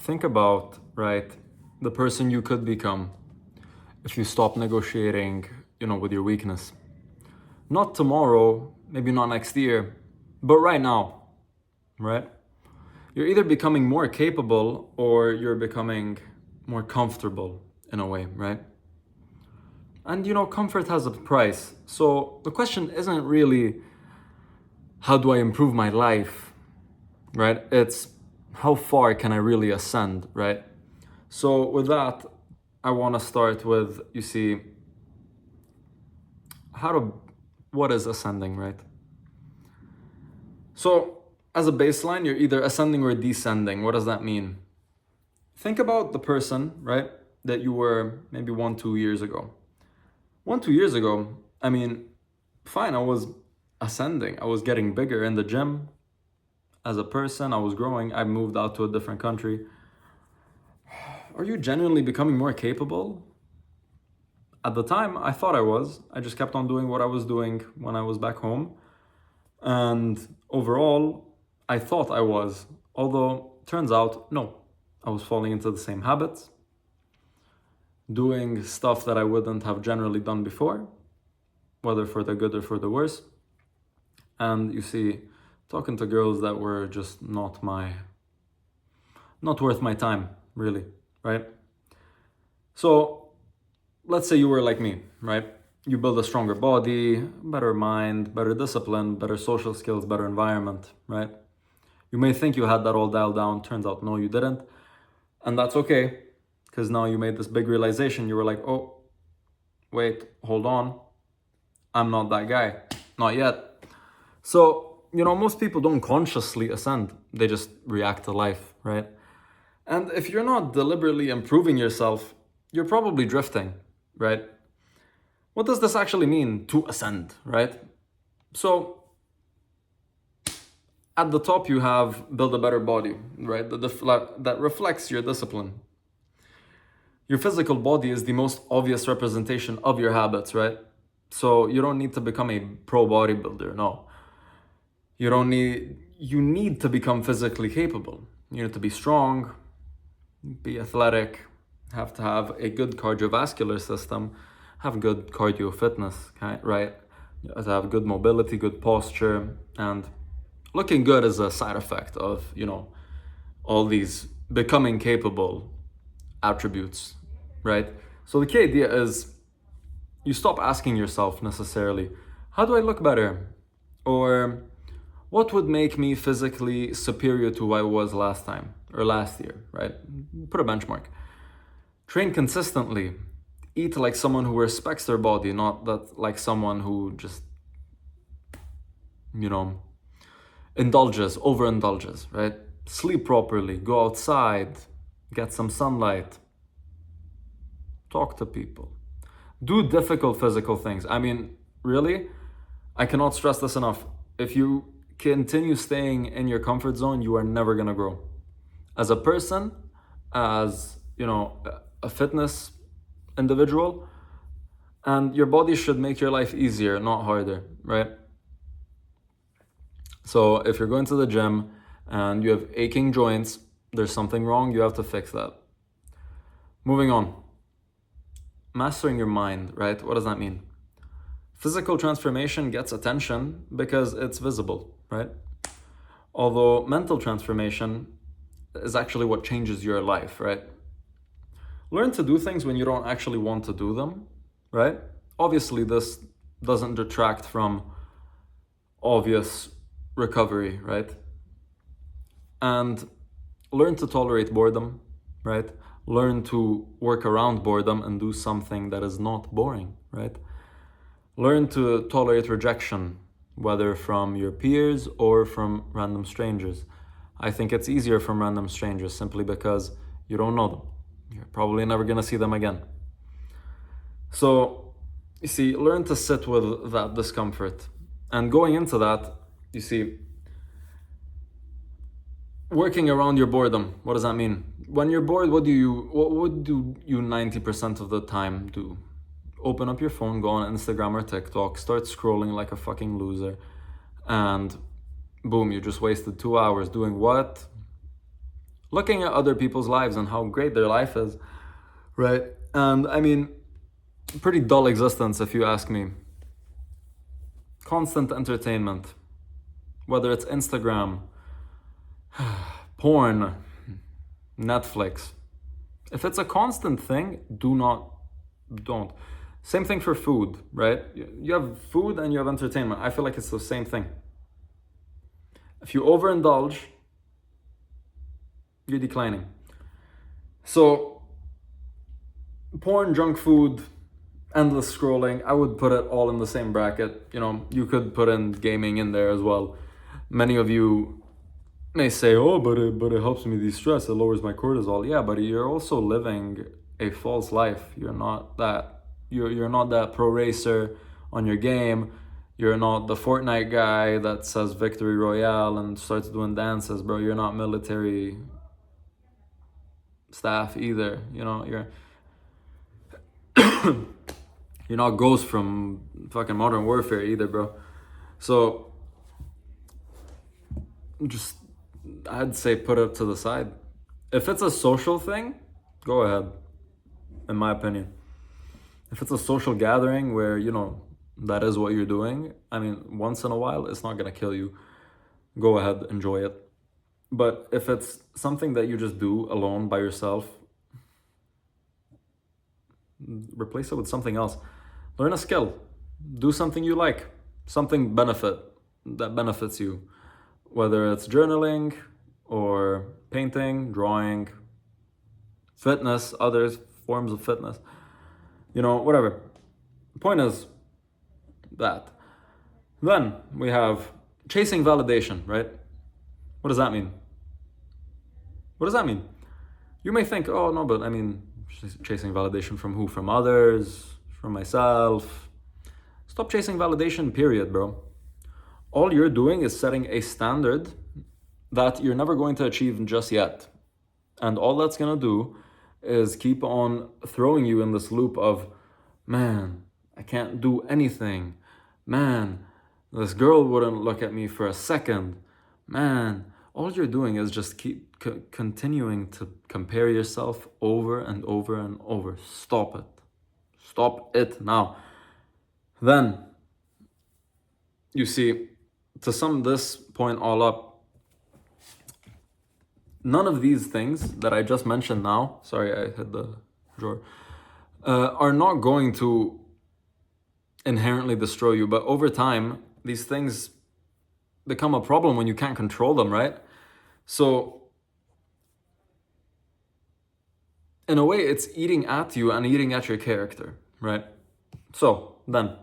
think about, right, the person you could become if you stop negotiating, with your weakness. Not tomorrow, maybe not next year, but right now, right? You're either becoming more capable or you're becoming more comfortable in a way, right? And comfort has a price. So the question isn't really how do I improve my life, right? It's how far can I really ascend, right? So with that, I want to start with, what is ascending, right? So as a baseline, you're either ascending or descending. What does that mean? Think about the person, right, that you were maybe 1-2 years ago. 1-2 years ago, fine, I was ascending. I was getting bigger in the gym as a person. I was growing. I moved out to a different country. Are you genuinely becoming more capable? At the time, I thought I was. I just kept on doing what I was doing when I was back home. And overall, I thought I was. Although, turns out, no. I was falling into the same habits, doing stuff that I wouldn't have generally done before, whether for the good or for the worse. And talking to girls that were just not worth my time, really, right? So let's say you were like me, right? You build a stronger body, better mind, better discipline, better social skills, better environment, right? You may think you had that all dialed down. Turns out, no, you didn't. And that's okay, because now you made this big realization. You were like, oh, wait, hold on. I'm not that guy. Not yet. So, most people don't consciously ascend. They just react to life, right? And if you're not deliberately improving yourself, you're probably drifting, right? What does this actually mean to ascend, right? So, at the top you have build a better body, right? That reflects your discipline. Your physical body is the most obvious representation of your habits, right? So you don't need to become a pro bodybuilder, no. You need to become physically capable. You need to be strong, be athletic, have to have a good cardiovascular system, have good cardio fitness, right? You have to have good mobility, good posture, and looking good is a side effect of, all these becoming capable attributes, right? So the key idea is you stop asking yourself necessarily, how do I look better? Or what would make me physically superior to who I was last time or last year, right? Put a benchmark. Train consistently. Eat like someone who respects their body, not like someone who just, overindulges, right? Sleep properly, go outside, get some sunlight, talk to people, do difficult physical things. Really, I cannot stress this enough. If you continue staying in your comfort zone, you are never gonna grow. As a person, as, a fitness individual, and your body should make your life easier, not harder, right? So if you're going to the gym and you have aching joints, there's something wrong, you have to fix that. Moving on. Mastering your mind, right? What does that mean? Physical transformation gets attention because it's visible, right? Although mental transformation is actually what changes your life, right? Learn to do things when you don't actually want to do them, right? Obviously, this doesn't detract from obvious recovery, right? And learn to tolerate boredom, right? Learn to work around boredom and do something that is not boring, right? Learn to tolerate rejection, whether from your peers or from random strangers. I think it's easier from random strangers simply because you don't know them. You're probably never gonna see them again. So, learn to sit with that discomfort. And going into that, working around your boredom, what does that mean? When you're bored, what do you 90% of the time do? Open up your phone, go on Instagram or TikTok, start scrolling like a fucking loser, and boom, you just wasted 2 hours doing what? looking at other people's lives and how great their life is, right? And I mean, pretty dull existence if you ask me. Constant entertainment, whether it's Instagram, porn, Netflix. If it's a constant thing, don't. Same thing for food, right? You have food and you have entertainment. I feel like it's the same thing. If you overindulge, you're declining. So, porn, junk food, endless scrolling, I would put it all in the same bracket. You know, you could put in gaming in there as well. Many of you may say, oh, but it helps me de-stress, it lowers my cortisol. Yeah, but you're also living a false life. You're not that pro racer on your game. You're not the Fortnite guy that says Victory Royale and starts doing dances, bro. You're not military staff either. You know, you're not Ghost from fucking Modern Warfare either, bro. So just, I'd say put it to the side. If it's a social thing, go ahead, in my opinion. If it's a social gathering where, you know, that is what you're doing, I mean, once in a while, it's not gonna kill you. Go ahead, enjoy it. But if it's something that you just do alone by yourself, replace it with something else. Learn a skill. Do something you like. Something that benefits you. Whether it's journaling or painting, drawing, fitness, other forms of fitness. You know, whatever. The point is that. Then we have chasing validation, right? What does that mean? What does that mean? You may think, oh no, but I mean, chasing validation from who? From others? From myself? Stop chasing validation, period, bro. All you're doing is setting a standard that you're never going to achieve just yet. And all that's gonna do is keep on throwing you in this loop of, man, I can't do anything. Man, this girl wouldn't look at me for a second. Man, all you're doing is just keep continuing to compare yourself over and over and over. Stop it. Stop it now. Then, you see, to sum this point all up, none of these things that I just mentioned now, sorry, I hit the drawer, are not going to inherently destroy you. But over time, these things become a problem when you can't control them, right? So, in a way, it's eating at you and eating at your character, right? So, then,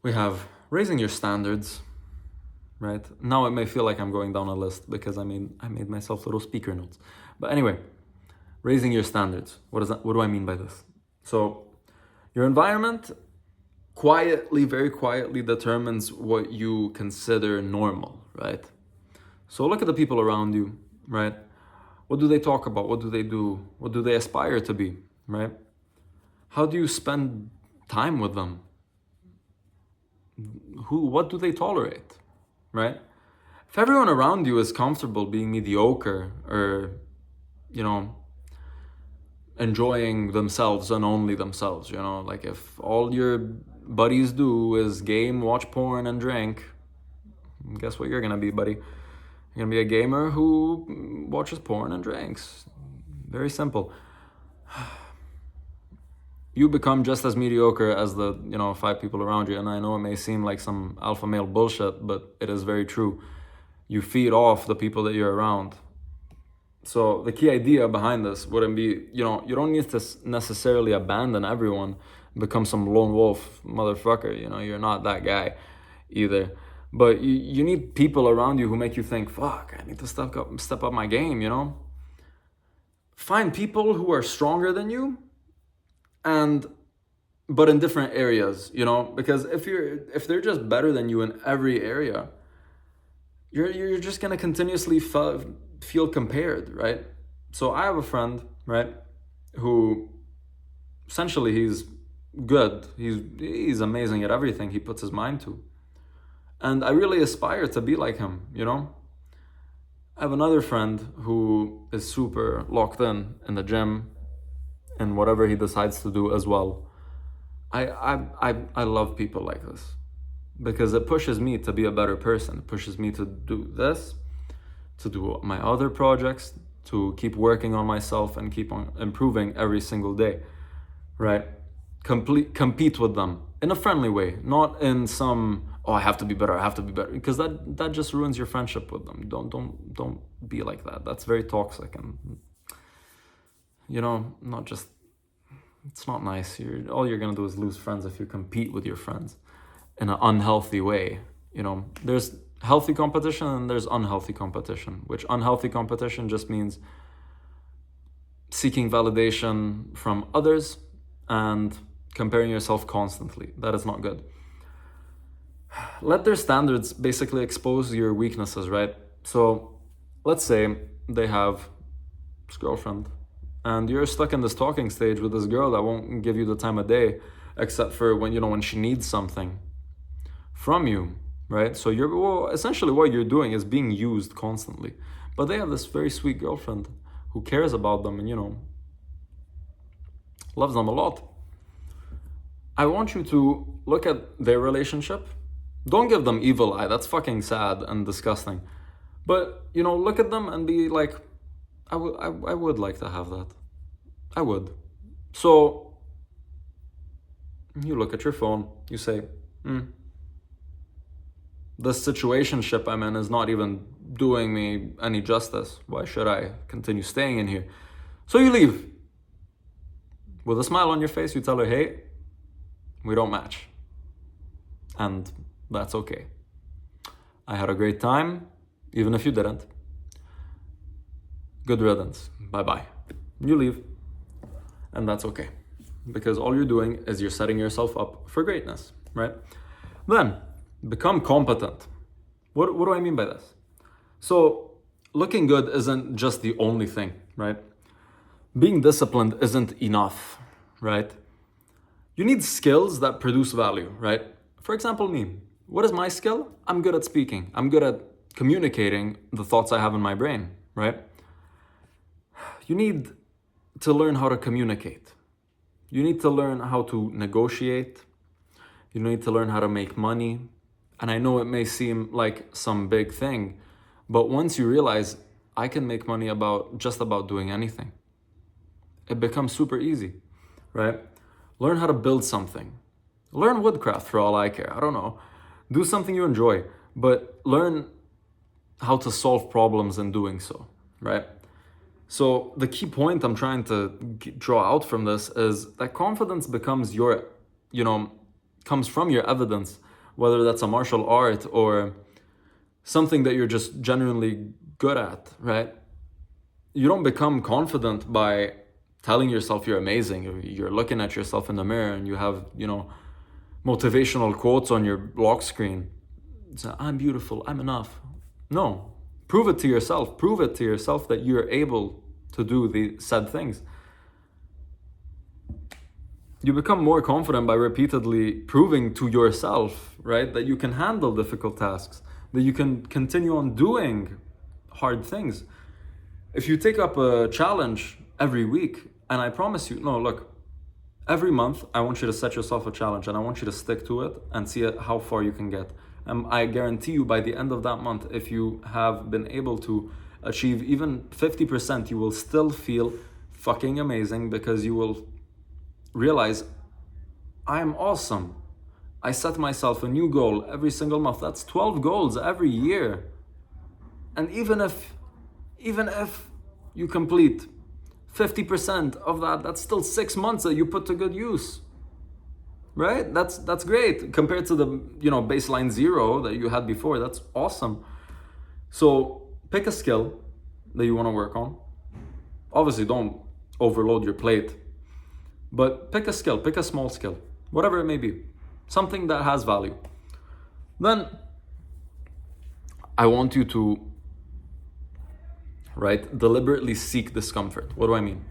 we have raising your standards, right? Now it may feel like I'm going down a list because I made myself little speaker notes. But anyway, raising your standards. What do I mean by this? So, your environment very quietly determines what you consider normal, right? So look at the people around you, right? What do they talk about? What do they do? What do they aspire to be, right? How do you spend time with them? What do they tolerate, right? If everyone around you is comfortable being mediocre or, you know, enjoying themselves and only themselves, you know, like if all your buddies do is game, watch porn, and drink, guess what you're gonna be, buddy? You're gonna be a gamer who watches porn and drinks. Very simple. You become just as mediocre as the, 5 people around you. And I know it may seem like some alpha male bullshit, but it is very true. You feed off the people that you're around. So the key idea behind this wouldn't be, you don't need to necessarily abandon everyone, become some lone wolf motherfucker. You're not that guy either. But you need people around you who make you think, fuck, I need to step up my game, Find people who are stronger than you, but in different areas, because if they're just better than you in every area, you're just gonna continuously feel compared, right? So I have a friend, right, who essentially he's good. He's amazing at everything he puts his mind to. And I really aspire to be like him, I have another friend who is super locked in the gym and whatever he decides to do as well. I love people like this because it pushes me to be a better person. It pushes me to do this, to do my other projects, to keep working on myself and keep on improving every single day, right? Compete with them in a friendly way, not in some, oh, I have to be better, because that just ruins your friendship with them. Don't be like that. That's very toxic, and not just, it's not nice. All you're gonna do is lose friends if you compete with your friends in an unhealthy way. There's healthy competition and there's unhealthy competition, which unhealthy competition just means seeking validation from others and comparing yourself constantly. That is not good. Let their standards basically expose your weaknesses, right? So let's say they have this girlfriend and you're stuck in this talking stage with this girl that won't give you the time of day except for when she needs something from you, right? So essentially what you're doing is being used constantly. But they have this very sweet girlfriend who cares about them and loves them a lot. I want you to look at their relationship. Don't give them evil eye. That's fucking sad and disgusting. But look at them and be like, I would like to have that. I would. So you look at your phone. You say, this situationship I'm in is not even doing me any justice. Why should I continue staying in here? So you leave. With a smile on your face, you tell her, hey, we don't match. And that's okay. I had a great time, even if you didn't. Good riddance. Bye-bye. You leave. And that's okay. Because all you're doing is you're setting yourself up for greatness, right? Then, become competent. What do I mean by this? So, looking good isn't just the only thing, right? Being disciplined isn't enough, right? You need skills that produce value, right? For example, me. What is my skill? I'm good at speaking. I'm good at communicating the thoughts I have in my brain, right? You need to learn how to communicate. You need to learn how to negotiate. You need to learn how to make money. And I know it may seem like some big thing, but once you realize I can make money just about doing anything, it becomes super easy, right? Learn how to build something. Learn woodcraft for all I care. I don't know. Do something you enjoy, but learn how to solve problems in doing so, right? So the key point I'm trying to draw out from this is that confidence becomes comes from your evidence, whether that's a martial art or something that you're just genuinely good at, right? You don't become confident by telling yourself you're amazing. You're looking at yourself in the mirror and you have, motivational quotes on your lock screen. So, I'm beautiful, I'm enough. No, prove it to yourself. Prove it to yourself that you're able to do the said things. You become more confident by repeatedly proving to yourself, right, that you can handle difficult tasks, that you can continue on doing hard things. If you take up a challenge every week, and I promise you, no, look, every month I want you to set yourself a challenge and I want you to stick to it and see how far you can get. And I guarantee you by the end of that month, if you have been able to achieve even 50%, you will still feel fucking amazing because you will realize I'm awesome. I set myself a new goal every single month. That's 12 goals every year. And even if you complete 50% of that, that's still 6 months that you put to good use. Right? That's great compared to the baseline 0 that you had before. That's awesome. So pick a skill that you want to work on. Obviously, don't overload your plate, but pick a skill, pick a small skill, whatever it may be, something that has value. Then I want you to, deliberately seek discomfort. What do I mean?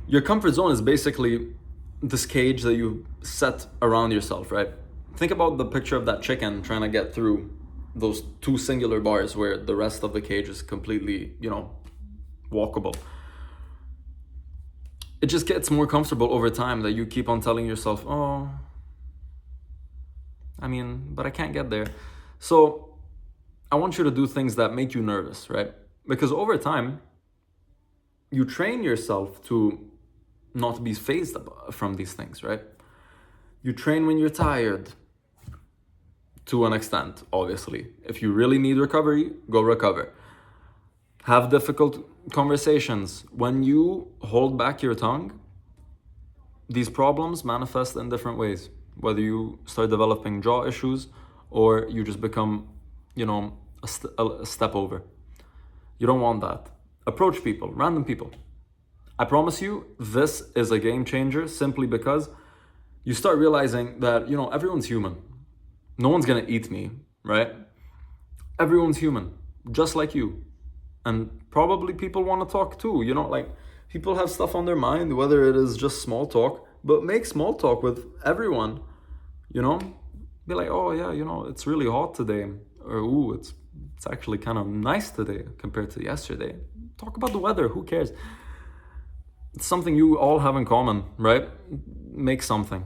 Your comfort zone is basically this cage that you set around yourself, right? Think about the picture of that chicken trying to get through those two singular bars where the rest of the cage is completely, walkable. It just gets more comfortable over time that you keep on telling yourself, oh, but I can't get there. So I want you to do things that make you nervous, right? Because over time, you train yourself to not be fazed from these things, right? You train when you're tired, to an extent, obviously. If you really need recovery, go recover. Have difficult conversations. When you hold back your tongue, these problems manifest in different ways. Whether you start developing jaw issues or you just become, a step over. You don't want that. Approach people, random people. I promise you, this is a game changer simply because you start realizing that, everyone's human. No one's gonna eat me, right? Everyone's human, just like you. And probably people want to talk too, people have stuff on their mind, whether it is just small talk, but make small talk with everyone, Be like, oh yeah, it's really hot today. Or, ooh, it's actually kind of nice today compared to yesterday. Talk about the weather, who cares? It's something you all have in common, right? Make something.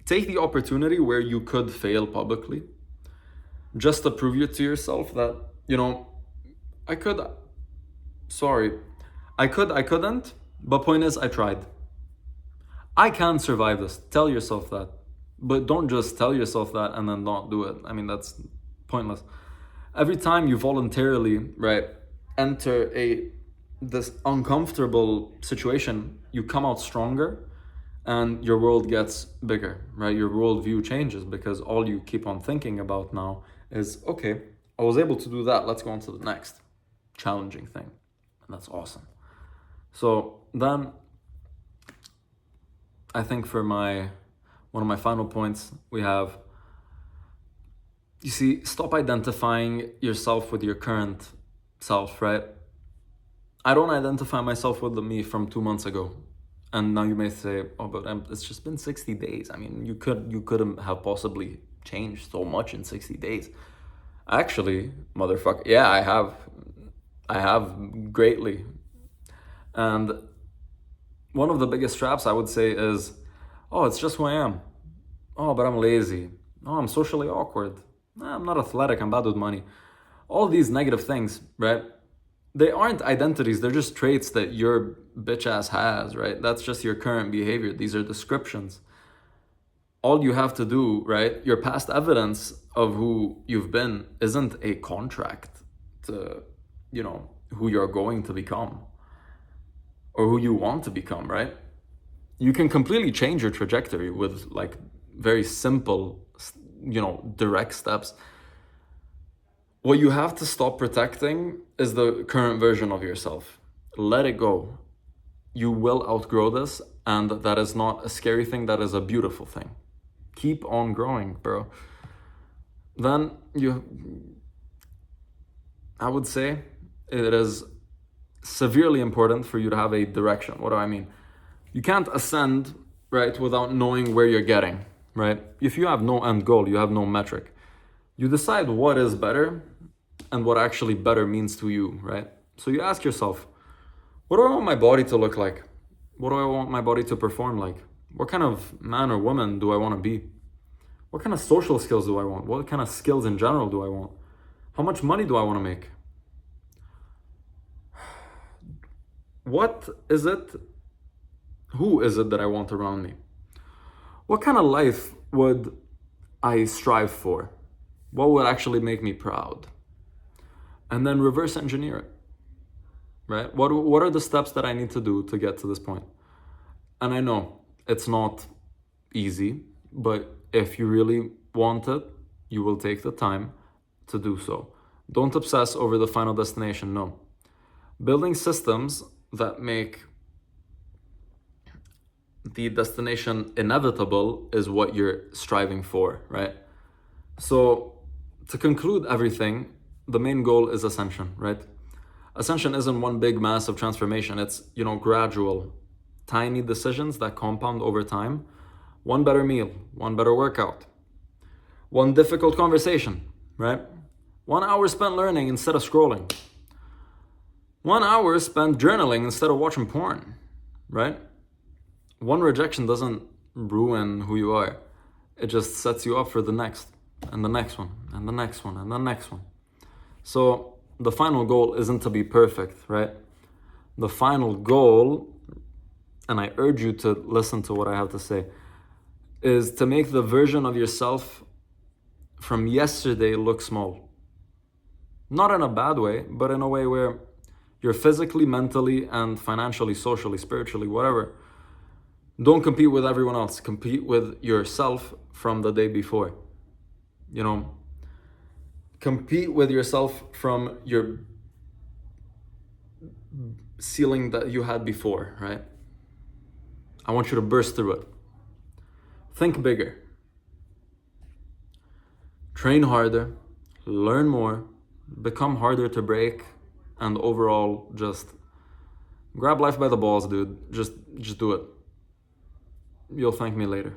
Take the opportunity where you could fail publicly, just to prove it to yourself that, I couldn't, but point is, I tried. I can survive this. Tell yourself that. But don't just tell yourself that and then not do it. That's pointless. Every time you voluntarily, right, enter this uncomfortable situation, you come out stronger and your world gets bigger, right? Your worldview changes because all you keep on thinking about now is, okay, I was able to do that. Let's go on to the next challenging thing. And that's awesome. So then I think for one of my final points, we have, you see, stop identifying yourself with your current self, right? I don't identify myself with me from 2 months ago. And now you may say, oh, but it's just been 60 days. You couldn't have possibly changed so much in 60 days. Actually, motherfucker, yeah, I have greatly. And one of the biggest traps I would say is, oh, it's just who I am. Oh, but I'm lazy. Oh, I'm socially awkward. I'm not athletic, I'm bad with money. All these negative things, right? They aren't identities, they're just traits that your bitch ass has, right? That's just your current behavior. These are descriptions. All you have to do, right? Your past evidence of who you've been isn't a contract to, who you're going to become or who you want to become, right? You can completely change your trajectory with very simple, direct steps. What you have to stop protecting is the current version of yourself. Let it go. You will outgrow this, and that is not a scary thing, that is a beautiful thing. Keep on growing, bro. Then I would say it is severely important for you to have a direction. What do I mean? You can't ascend, right, without knowing where you're getting, right? If you have no end goal, you have no metric. You decide what is better and what actually better means to you, right? So you ask yourself, what do I want my body to look like? What do I want my body to perform like? What kind of man or woman do I want to be? What kind of social skills do I want? What kind of skills in general do I want? How much money do I want to make? What is it? Who is it that I want around me? What kind of life would I strive for? What would actually make me proud? And then reverse engineer it, right? What are the steps that I need to do to get to this point? And I know it's not easy, but if you really want it, you will take the time to do so. Don't obsess over the final destination, no. Building systems that make the destination inevitable is what you're striving for, right? So to conclude everything, the main goal is ascension, right? Ascension isn't one big massive transformation. It's, gradual, tiny decisions that compound over time. One better meal, one better workout, One difficult conversation, right? 1 hour spent learning instead of scrolling. 1 hour spent journaling instead of watching porn, right? One rejection doesn't ruin who you are. It just sets you up for the next, and the next one, and the next one, and the next one. So the final goal isn't to be perfect, right? The final goal, and I urge you to listen to what I have to say, is to make the version of yourself from yesterday look small. Not in a bad way, but in a way where you're physically, mentally, and financially, socially, spiritually, whatever. Don't compete with everyone else. Compete with yourself from the day before. You know, compete with yourself from your ceiling that you had before, right? I want you to burst through it. Think bigger. Train harder, learn more, become harder to break, and overall just grab life by the balls, dude. Just do it. You'll thank me later.